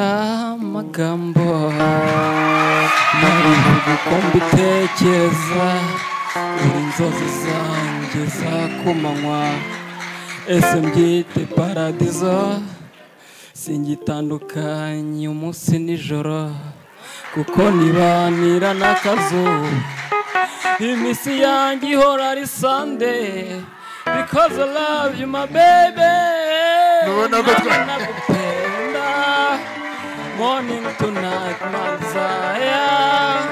amagambo narivuga uko mbitekereza uri inzozi zanjye za kumanywa ese mbyite paradizo singitandukanye umunsi nijoro kuko nibanira n'akazuba iminsi yanjye ihora ari Sunday because I love you my baby nagupenda morning to night my desire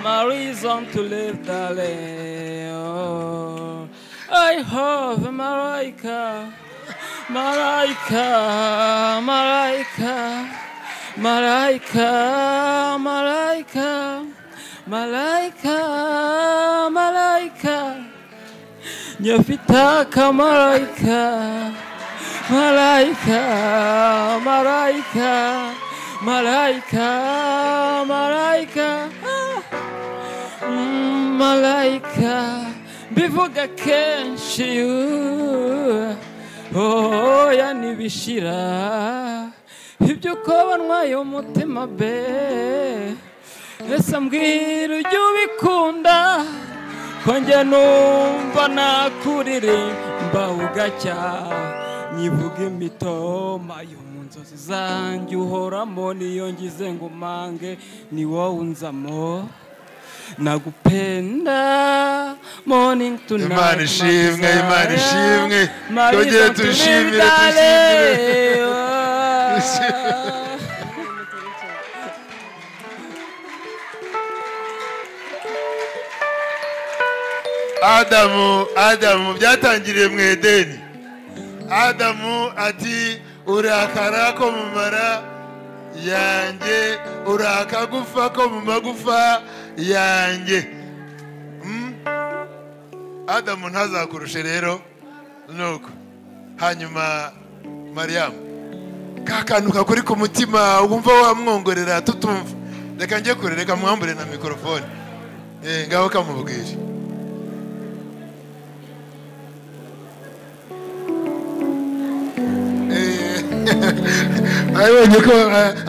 my reason to live darling oh, I have a Malaika Malaika Malaika Malaika Malaika Malaika Malaika Nyafitaka Malaika Malaika Malaika Malaika Malaika Malaika bivuga kenshi oh yani bishira ibyo kobanwaye umutima be ese mbwira ujye ubikunda ko njye numva nakuririmba ugacya nyivuga imitoma yo mu nzozi zanjye uhoramo niyo ngize ngo mange ni wowe unzamo nagupenda morning to night Imana ishimwe tugere tushimire Adamu byatangiriye mu Edeni. Adamu ati urakara ko mu mara yanjye urakagufa ko mu magufa yanjye. Adamu ntazakurushe rero nuko hanyuma Mariam kakantu kakuri ku mutima wumva wamwongorera tutumva reka njye kure reka mwambure na mikrofone ngaho kamubwire ayibonye ko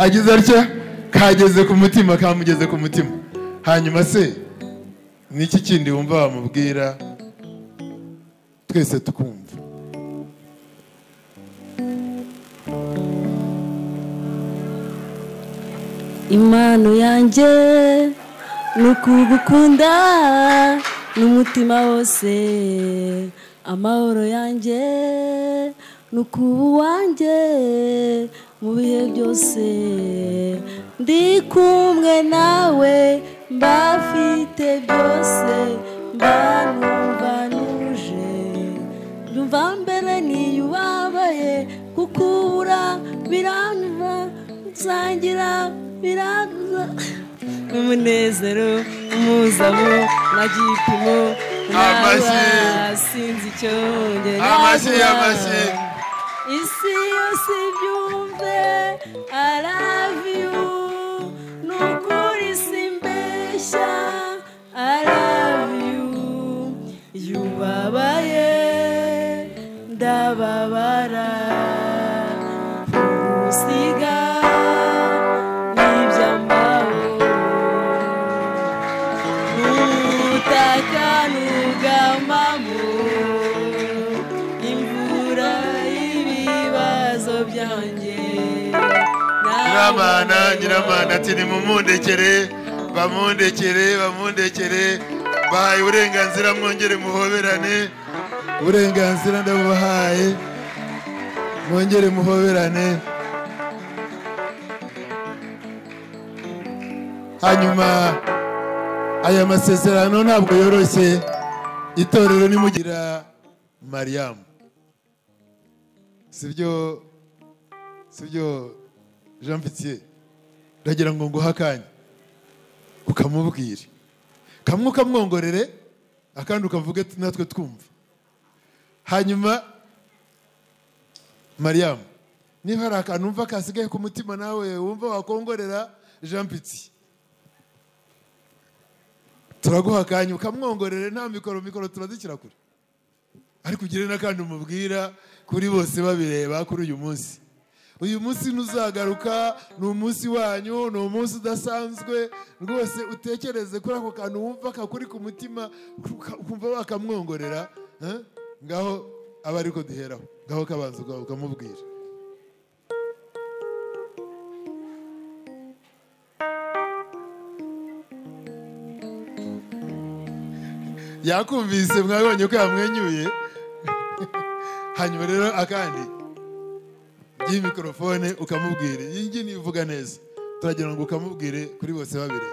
agize atya kageze ku mutima kamugeze ku mutima hanyuma se niki kindi wumva wamubwira twese tukumva impano yanjye nukugukunda n'umutima wose amahoro yanjye nukubu wanjye mu bihe byose ndi kumwe nawe mbafite byose mbanumva nuje ndumva mbere niyubabaye kukubura biranva nsangira biraguza n'umunezero umuzamo na gipimo sinzi icyo amashyi isi yose ibyumve I love you nukuri simbeshya I love you yubabaye ndababara usiga n'ibyambaho utaka nugamamo imvura ibibazo byanjye Nyiramana ati nimumundekere bamundekere bahaye uburenganzira mwongere muhoberane uburenganzira ndabubahaye mwongere muhoberane hanyuma aya masezerano ntabwo yoroshye itorero nimugira Mariam sibyo Jean Pitié ndagira ngo nguha akanya ukamubwire kamwe ukamwongorere akandi ukavuge natwe twumva hanyuma Mariam niba hari akantu umva kasigaye ku mutima nawe wumva wakongorera Jean Pitié turaguha akanya ukamwongorere nta mikoro turazishyira kure ariko ugire n'akandi umubwira kuri bose babireba kuri uyu munsi uyu munsi ntuzagaruka, ni umunsi wanyu, ni umunsi udasanzwe rwose. Utekereze kuri ako kantu wumva kakuri ku mutima, ukumva wakamwongorera. Ngaho aba ariko duheraho, ngaho kabanza ukamubwira. Yakumvise, mwabonye ko yamwenyuye. Hanyuma rero akandi iyi mikrofone ukamubwire, iyi ngiyi nivuga neza, turagira ngo ukamubwire kuri bose babiri.